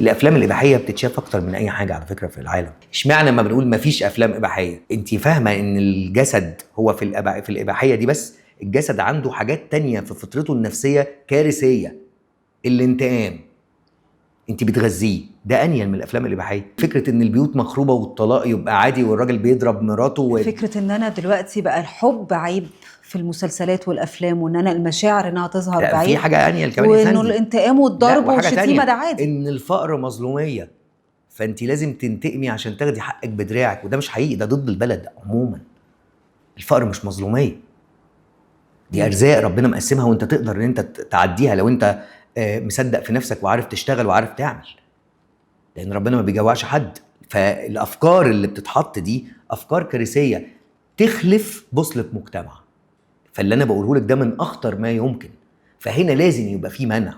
الافلام الاباحيه بتتشاف اكتر من اي حاجه على فكره في العالم. اشمعنى لما بنقول مفيش افلام اباحيه؟ انت فاهمه ان الجسد هو في الاباحيه دي بس الجسد عنده حاجات تانية في فطرته النفسيه كارثيه. الانتقام انت بتغذيه، ده انيل من الافلام الاباحيه. فكره ان البيوت مخروبه والطلاق يبقى عادي والراجل بيضرب مراته فكره ان انا دلوقتي بقى الحب عيب في المسلسلات والافلام، وان انا المشاعر انها تظهر بعيب، في حاجه انيل كمان وانه الانتقام والضرب والشتيمه ده عادي. ان الفقر مظلوميه، فانت لازم تنتقمي عشان تاخدي حقك بدراعك، وده مش حقيقي، ده ضد البلد عموما. الفقر مش مظلوميه، دي ارزاق ربنا مقسمها وانت تقدر ان انت تعديها لو انت مصدق في نفسك وعارف تشتغل وعارف تعمل، لان ربنا ما بيجوعش حد. فالافكار اللي بتتحط دي افكار كارثيه تخلف بوصله مجتمع. فاللي انا بقوله لك ده من اخطر ما يمكن، فهنا لازم يبقى في منع.